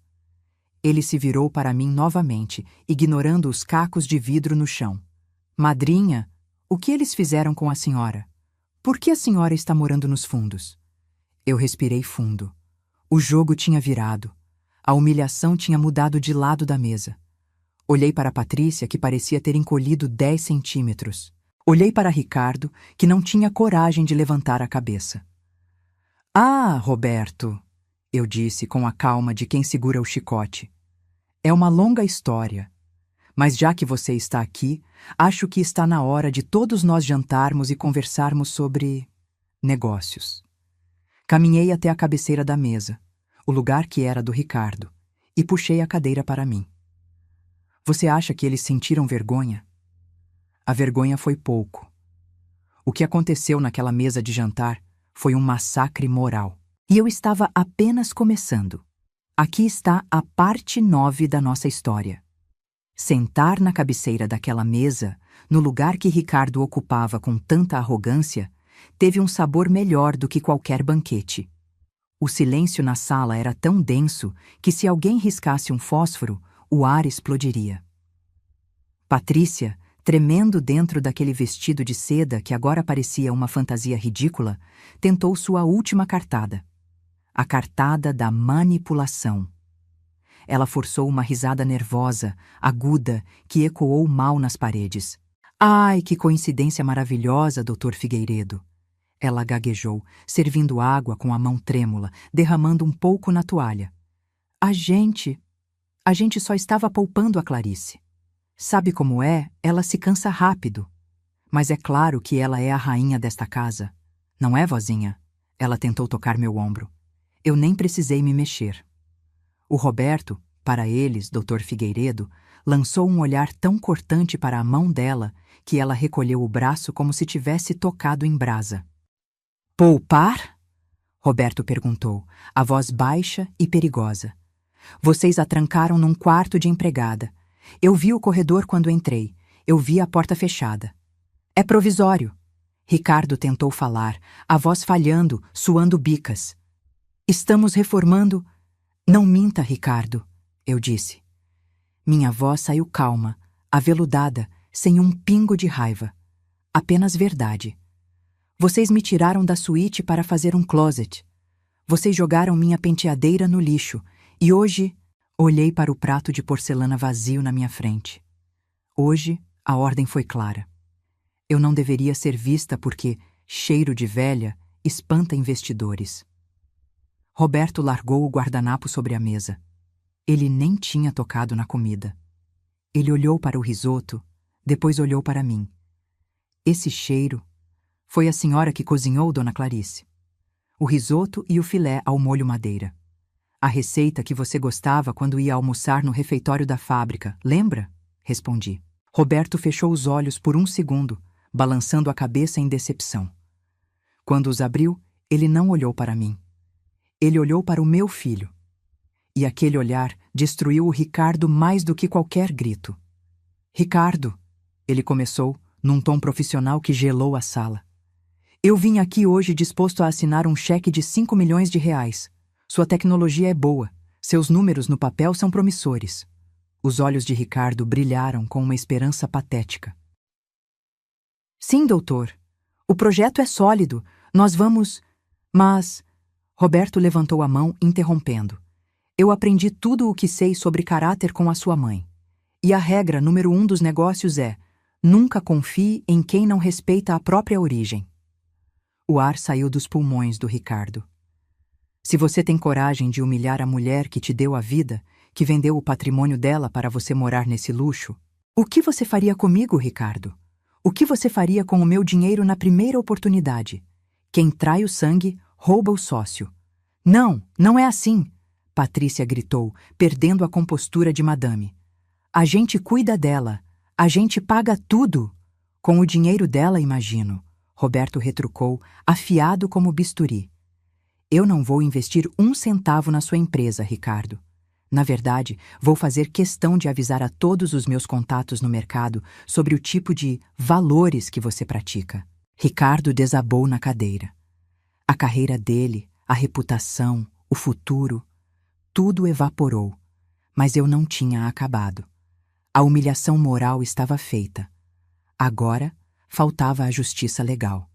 Ele se virou para mim novamente, ignorando os cacos de vidro no chão. Madrinha, o que eles fizeram com a senhora? Por que a senhora está morando nos fundos? Eu respirei fundo. O jogo tinha virado. A humilhação tinha mudado de lado da mesa. Olhei para Patrícia, que parecia ter encolhido 10 centímetros. Olhei para Ricardo, que não tinha coragem de levantar a cabeça. Ah, Roberto, eu disse com a calma de quem segura o chicote. É uma longa história. Mas já que você está aqui, acho que está na hora de todos nós jantarmos e conversarmos sobre... negócios. Caminhei até a cabeceira da mesa, o lugar que era do Ricardo, e puxei a cadeira para mim. Você acha que eles sentiram vergonha? A vergonha foi pouco. O que aconteceu naquela mesa de jantar foi um massacre moral. E eu estava apenas começando. Aqui está a parte 9 da nossa história. Sentar na cabeceira daquela mesa, no lugar que Ricardo ocupava com tanta arrogância, teve um sabor melhor do que qualquer banquete. O silêncio na sala era tão denso que se alguém riscasse um fósforo, o ar explodiria. Patrícia, tremendo dentro daquele vestido de seda que agora parecia uma fantasia ridícula, tentou sua última cartada. A cartada da manipulação. Ela forçou uma risada nervosa, aguda, que ecoou mal nas paredes. Ai, que coincidência maravilhosa, Dr. Figueiredo! Ela gaguejou, servindo água com a mão trêmula, derramando um pouco na toalha. A gente só estava poupando a Clarice. Sabe como é? Ela se cansa rápido. Mas é claro que ela é a rainha desta casa. Não é, vozinha? Ela tentou tocar meu ombro. Eu nem precisei me mexer. O Roberto, para eles, Dr. Figueiredo, lançou um olhar tão cortante para a mão dela que ela recolheu o braço como se tivesse tocado em brasa. Poupar? Roberto perguntou, a voz baixa e perigosa. Vocês a trancaram num quarto de empregada. Eu vi o corredor quando entrei. Eu vi a porta fechada. É provisório. Ricardo tentou falar, a voz falhando, suando bicas. Estamos reformando... Não minta, Ricardo, eu disse. Minha voz saiu calma, aveludada, sem um pingo de raiva. Apenas verdade. Vocês me tiraram da suíte para fazer um closet. Vocês jogaram minha penteadeira no lixo e hoje olhei para o prato de porcelana vazio na minha frente. Hoje a ordem foi clara. Eu não deveria ser vista porque cheiro de velha espanta investidores. Roberto largou o guardanapo sobre a mesa. Ele nem tinha tocado na comida. Ele olhou para o risoto, depois olhou para mim. Esse cheiro... Foi a senhora que cozinhou, Dona Clarice. O risoto e o filé ao molho madeira. A receita que você gostava quando ia almoçar no refeitório da fábrica, lembra? Respondi. Roberto fechou os olhos por um segundo, balançando a cabeça em decepção. Quando os abriu, ele não olhou para mim. Ele olhou para o meu filho. E aquele olhar destruiu o Ricardo mais do que qualquer grito. Ricardo, ele começou, num tom profissional que gelou a sala. Eu vim aqui hoje disposto a assinar um cheque de 5 milhões de reais. Sua tecnologia é boa. Seus números no papel são promissores. Os olhos de Ricardo brilharam com uma esperança patética. Sim, doutor. O projeto é sólido. Nós vamos... Mas... Roberto levantou a mão, interrompendo. Eu aprendi tudo o que sei sobre caráter com a sua mãe. E a regra número 1 dos negócios é: nunca confie em quem não respeita a própria origem. O ar saiu dos pulmões do Ricardo. Se você tem coragem de humilhar a mulher que te deu a vida, que vendeu o patrimônio dela para você morar nesse luxo, o que você faria comigo, Ricardo? O que você faria com o meu dinheiro na primeira oportunidade? Quem trai o sangue, rouba o sócio. Não, não é assim, Patrícia gritou, perdendo a compostura de madame. A gente cuida dela. A gente paga tudo. Com o dinheiro dela, imagino. Roberto retrucou, afiado como bisturi. Eu não vou investir 1 centavo na sua empresa, Ricardo. Na verdade, vou fazer questão de avisar a todos os meus contatos no mercado sobre o tipo de valores que você pratica. Ricardo desabou na cadeira. A carreira dele, a reputação, o futuro, tudo evaporou. Mas eu não tinha acabado. A humilhação moral estava feita. Agora, faltava a justiça legal.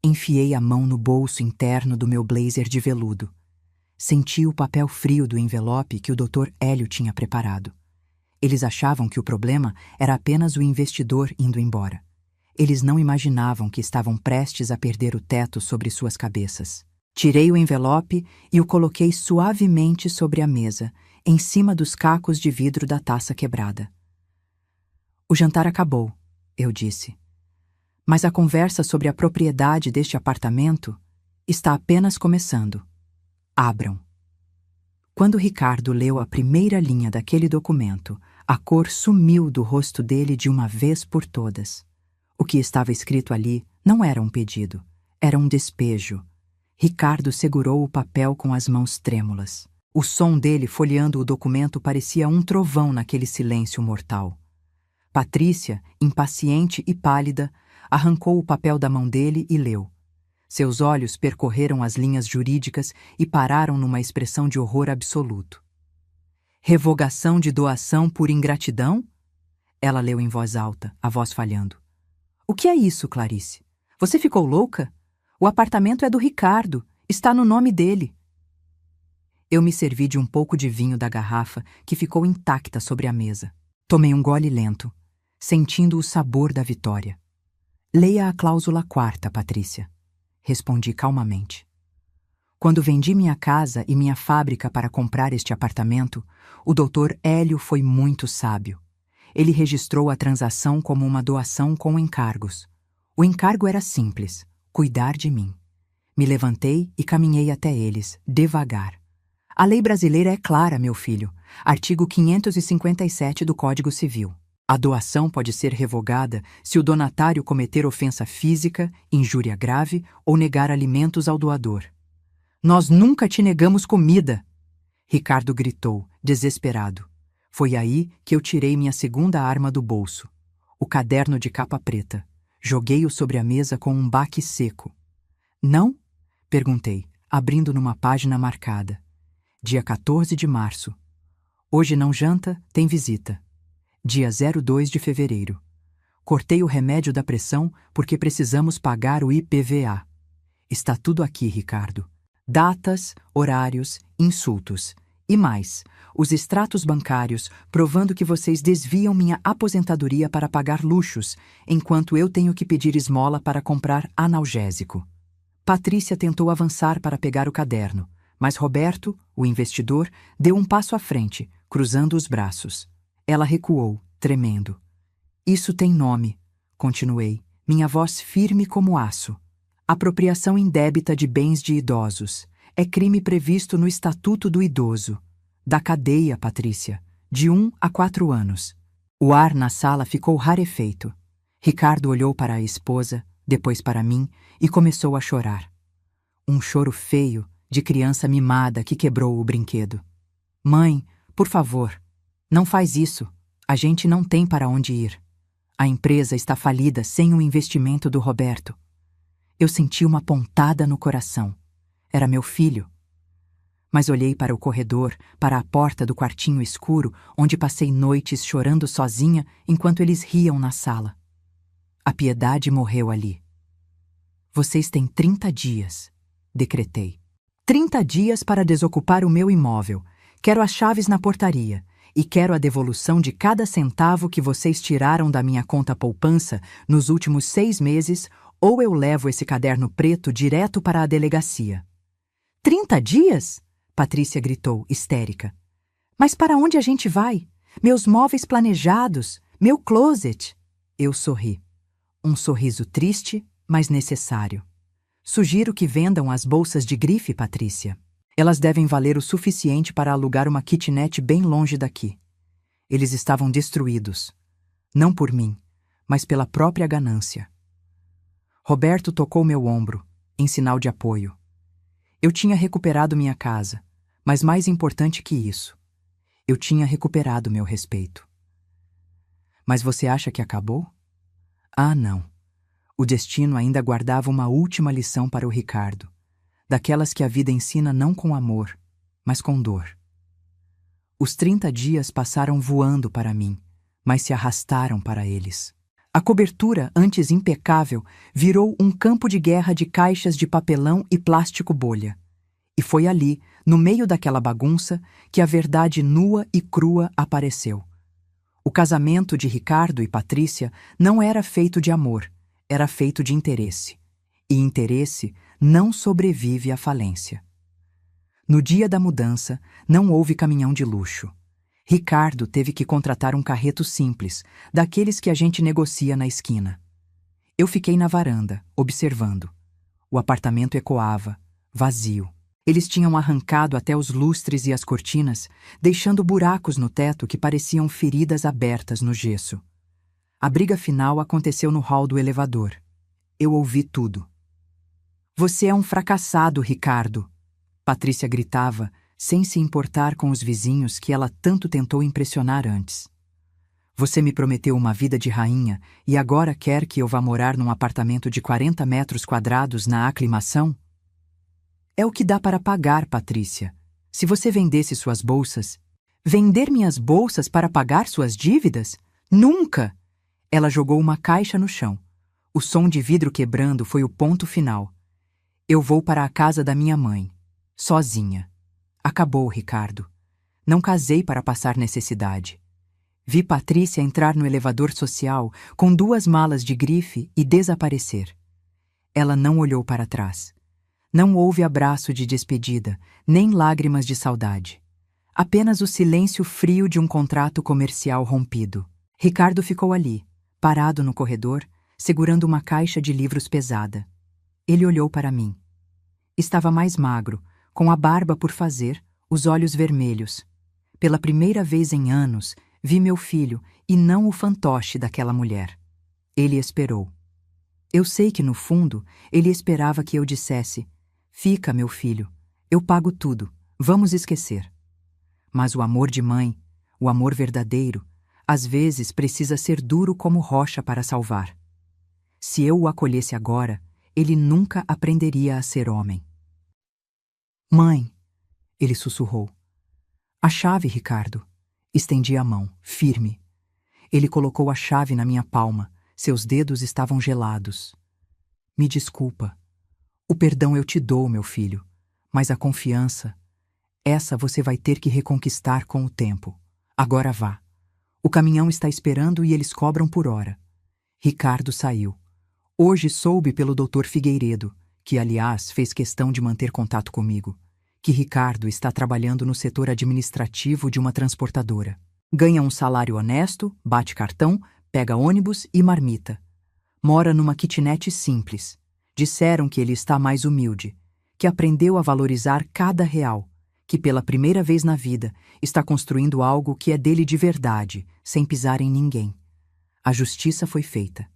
Enfiei a mão no bolso interno do meu blazer de veludo. Senti o papel frio do envelope que o Dr. Hélio tinha preparado. Eles achavam que o problema era apenas o investidor indo embora. Eles não imaginavam que estavam prestes a perder o teto sobre suas cabeças. Tirei o envelope e o coloquei suavemente sobre a mesa, em cima dos cacos de vidro da taça quebrada. O jantar acabou, eu disse. Mas a conversa sobre a propriedade deste apartamento está apenas começando. Abram. Quando Ricardo leu a primeira linha daquele documento, a cor sumiu do rosto dele de uma vez por todas. O que estava escrito ali Não era um pedido, era um despejo. Ricardo segurou o papel com as mãos trêmulas. O som dele folheando o documento parecia um trovão naquele silêncio mortal. Patrícia, impaciente e pálida, arrancou o papel da mão dele e leu. Seus olhos percorreram as linhas jurídicas e pararam numa expressão de horror absoluto. Revogação de doação por ingratidão? Ela leu em voz alta, a voz falhando. O que é isso, Clarice? Você ficou louca? O apartamento é do Ricardo, está no nome dele. Eu me servi de um pouco de vinho da garrafa que ficou intacta sobre a mesa. Tomei um gole lento, sentindo o sabor da vitória. Leia a cláusula 4ª, Patrícia. Respondi calmamente. Quando vendi minha casa e minha fábrica para comprar este apartamento, o Dr. Hélio foi muito sábio. Ele registrou a transação como uma doação com encargos. O encargo era simples, cuidar de mim. Me levantei e caminhei até eles, devagar. A lei brasileira é clara, meu filho. Artigo 557 do Código Civil. A doação pode ser revogada se o donatário cometer ofensa física, injúria grave ou negar alimentos ao doador. Nós nunca te negamos comida! Ricardo gritou, desesperado. Foi aí que eu tirei minha segunda arma do bolso, o caderno de capa preta. Joguei-o sobre a mesa com um baque seco. Não? Perguntei, abrindo numa página marcada. Dia 14 de março. Hoje não janta, tem visita. Dia 02 de fevereiro. Cortei o remédio da pressão porque precisamos pagar o IPVA. Está tudo aqui, Ricardo. Datas, horários, insultos. E mais, os extratos bancários provando que vocês desviam minha aposentadoria para pagar luxos, enquanto eu tenho que pedir esmola para comprar analgésico. Patrícia tentou avançar para pegar o caderno, mas Roberto, o investidor, deu um passo à frente, cruzando os braços. Ela recuou, tremendo. Isso tem nome, continuei, minha voz firme como aço. Apropriação indébita de bens de idosos. É crime previsto no Estatuto do Idoso. Da cadeia, Patrícia, de 1 a 4 anos. O ar na sala ficou rarefeito. Ricardo olhou para a esposa, depois para mim, e começou a chorar. Um choro feio, de criança mimada que quebrou o brinquedo. Mãe, por favor, não faz isso. A gente não tem para onde ir. A empresa está falida sem o investimento do Roberto. Eu senti uma pontada no coração. Era meu filho. Mas olhei para o corredor, para a porta do quartinho escuro, onde passei noites chorando sozinha enquanto eles riam na sala. A piedade morreu ali. Vocês têm 30 dias, decretei. 30 dias para desocupar o meu imóvel. Quero as chaves na portaria. E quero a devolução de cada centavo que vocês tiraram da minha conta poupança nos últimos 6 meses, ou eu levo esse caderno preto direto para a delegacia. 30 dias? Patrícia gritou, histérica. Mas para onde a gente vai? Meus móveis planejados, meu closet. Eu sorri. Um sorriso triste, mas necessário. Sugiro que vendam as bolsas de grife, Patrícia. Elas devem valer o suficiente para alugar uma kitnet bem longe daqui. Eles estavam destruídos. Não por mim, mas pela própria ganância. Roberto tocou meu ombro, em sinal de apoio. Eu tinha recuperado minha casa, mas mais importante que isso, eu tinha recuperado meu respeito. Mas você acha que acabou? Ah, não. O destino ainda guardava uma última lição para o Ricardo. Daquelas que a vida ensina não com amor, mas com dor. Os 30 dias passaram voando para mim, mas se arrastaram para eles. A cobertura, antes impecável, virou um campo de guerra de caixas de papelão e plástico bolha. E foi ali, no meio daquela bagunça, que a verdade nua e crua apareceu. O casamento de Ricardo e Patrícia não era feito de amor, era feito de interesse. E interesse não sobrevive à falência. No dia da mudança, não houve caminhão de luxo. Ricardo teve que contratar um carreto simples, daqueles que a gente negocia na esquina. Eu fiquei na varanda, observando. O apartamento ecoava, vazio. Eles tinham arrancado até os lustres e as cortinas, deixando buracos no teto que pareciam feridas abertas no gesso. A briga final aconteceu no hall do elevador. eu ouvi tudo. Você é um fracassado, Ricardo, Patrícia gritava, sem se importar com os vizinhos que ela tanto tentou impressionar antes. Você me prometeu uma vida de rainha e agora quer que eu vá morar num apartamento de 40 metros quadrados na Aclimação? É o que dá para pagar, Patrícia. Se você vendesse suas bolsas... Vender minhas bolsas para pagar suas dívidas? Nunca! Ela jogou uma caixa no chão. O som de vidro quebrando foi o ponto final. Eu vou para a casa da minha mãe. Sozinha. Acabou, Ricardo. Não casei para passar necessidade. Vi Patrícia entrar no elevador social com 2 malas de grife e desaparecer. Ela não olhou para trás. Não houve abraço de despedida, nem lágrimas de saudade. Apenas o silêncio frio de um contrato comercial rompido. Ricardo ficou ali, parado no corredor, segurando uma caixa de livros pesada. Ele olhou para mim. Estava mais magro, com a barba por fazer, os olhos vermelhos. Pela primeira vez em anos, vi meu filho e não o fantoche daquela mulher. Ele esperou. Eu sei que, no fundo, ele esperava que eu dissesse: fica, meu filho, eu pago tudo, vamos esquecer. Mas o amor de mãe, o amor verdadeiro, às vezes precisa ser duro como rocha para salvar. Se eu o acolhesse agora, ele nunca aprenderia a ser homem. Mãe, ele sussurrou. A chave, Ricardo. Estendi a mão, firme. Ele colocou a chave na minha palma, seus dedos estavam gelados. Me desculpa. O perdão eu te dou, meu filho, mas a confiança... Essa você vai ter que reconquistar com o tempo. Agora vá. O caminhão está esperando e eles cobram por hora. Ricardo saiu. Hoje soube pelo Dr. Figueiredo, que aliás fez questão de manter contato comigo, que Ricardo está trabalhando no setor administrativo de uma transportadora. Ganha um salário honesto, bate cartão, pega ônibus e marmita. Mora numa kitnet simples. Disseram que ele está mais humilde, que aprendeu a valorizar cada real, que pela primeira vez na vida está construindo algo que é dele de verdade, sem pisar em ninguém. A justiça foi feita.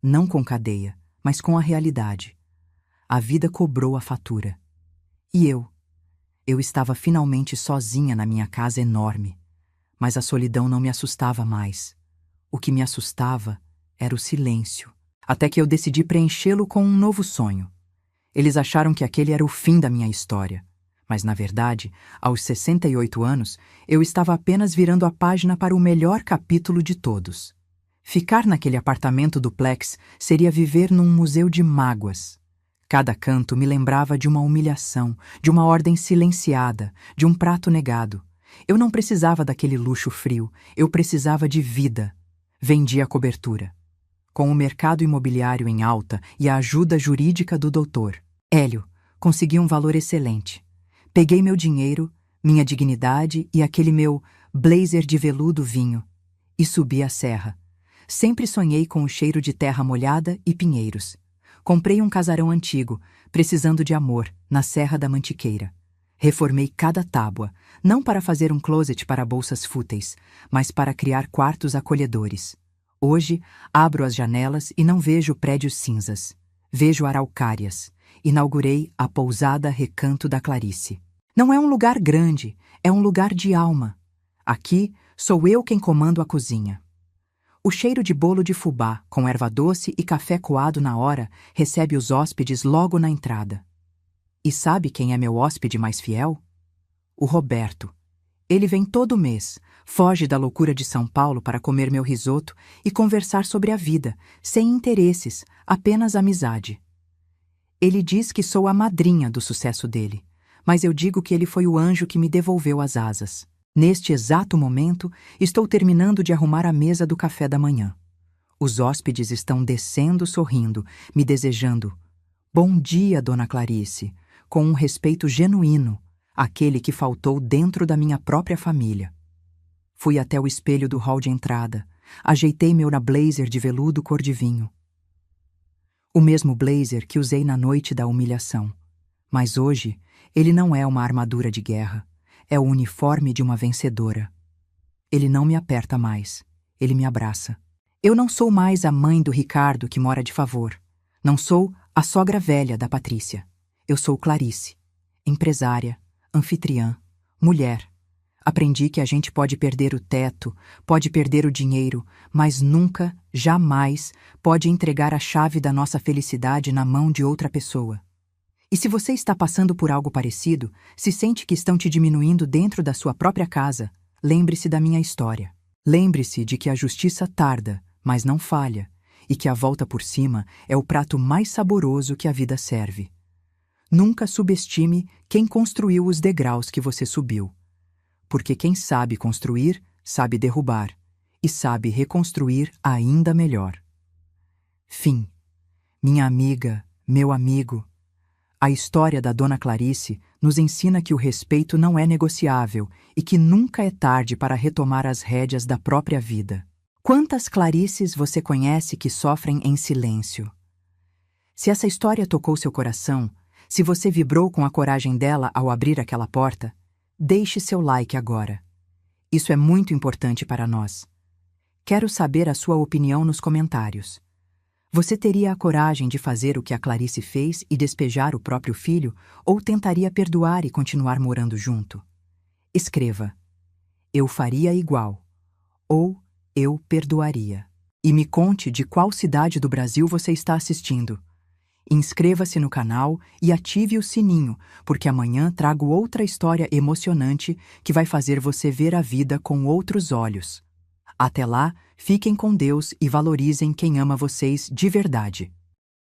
Não com cadeia, mas com a realidade. A vida cobrou a fatura. E eu estava finalmente sozinha na minha casa enorme, mas a solidão não me assustava mais. O que me assustava era o silêncio, até que eu decidi preenchê-lo com um novo sonho. Eles acharam que aquele era o fim da minha história. Mas, na verdade, aos 68 anos, eu estava apenas virando a página para o melhor capítulo de todos. Ficar naquele apartamento duplex seria viver num museu de mágoas. Cada canto me lembrava de uma humilhação, de uma ordem silenciada, de um prato negado. Eu não precisava daquele luxo frio, eu precisava de vida. Vendi a cobertura. Com o mercado imobiliário em alta e a ajuda jurídica do doutor Hélio, consegui um valor excelente. Peguei meu dinheiro, minha dignidade e aquele meu blazer de veludo vinho e subi a serra. Sempre sonhei com o cheiro de terra molhada e pinheiros. Comprei um casarão antigo, precisando de amor, na Serra da Mantiqueira. Reformei cada tábua, não para fazer um closet para bolsas fúteis, mas para criar quartos acolhedores. Hoje, abro as janelas e não vejo prédios cinzas. Vejo araucárias. Inaugurei a pousada Recanto da Clarice. Não é um lugar grande, é um lugar de alma. Aqui, sou eu quem comando a cozinha. O cheiro de bolo de fubá, com erva doce e café coado na hora, recebe os hóspedes logo na entrada. E sabe quem é meu hóspede mais fiel? O Roberto. Ele vem todo mês, foge da loucura de São Paulo para comer meu risoto e conversar sobre a vida, sem interesses, apenas amizade. Ele diz que sou a madrinha do sucesso dele, mas eu digo que ele foi o anjo que me devolveu as asas. Neste exato momento, estou terminando de arrumar a mesa do café da manhã. Os hóspedes estão descendo sorrindo, me desejando "Bom dia, Dona Clarice", com um respeito genuíno, aquele que faltou dentro da minha própria família. Fui até o espelho do hall de entrada, ajeitei meu blazer de veludo cor de vinho. O mesmo blazer que usei na noite da humilhação. Mas hoje, ele não é uma armadura de guerra, é o uniforme de uma vencedora. Ele não me aperta mais, ele me abraça. Eu não sou mais a mãe do Ricardo que mora de favor. Não sou a sogra velha da Patrícia. Eu sou Clarice, empresária, anfitriã, mulher. Aprendi que a gente pode perder o teto, pode perder o dinheiro, mas nunca, jamais, pode entregar a chave da nossa felicidade na mão de outra pessoa. E se você está passando por algo parecido, se sente que estão te diminuindo dentro da sua própria casa, lembre-se da minha história. Lembre-se de que a justiça tarda, mas não falha, e que a volta por cima é o prato mais saboroso que a vida serve. Nunca subestime quem construiu os degraus que você subiu. Porque quem sabe construir, sabe derrubar, e sabe reconstruir ainda melhor. Fim. Minha amiga, meu amigo. A história da Dona Clarice nos ensina que o respeito não é negociável e que nunca é tarde para retomar as rédeas da própria vida. Quantas Clarices você conhece que sofrem em silêncio? Se essa história tocou seu coração, se você vibrou com a coragem dela ao abrir aquela porta, deixe seu like agora. Isso é muito importante para nós. Quero saber a sua opinião nos comentários. Você teria a coragem de fazer o que a Clarice fez e despejar o próprio filho, ou tentaria perdoar e continuar morando junto? Escreva: eu faria igual, ou eu perdoaria. E me conte de qual cidade do Brasil você está assistindo. Inscreva-se no canal e ative o sininho, porque amanhã trago outra história emocionante que vai fazer você ver a vida com outros olhos. Até lá, fiquem com Deus e valorizem quem ama vocês de verdade.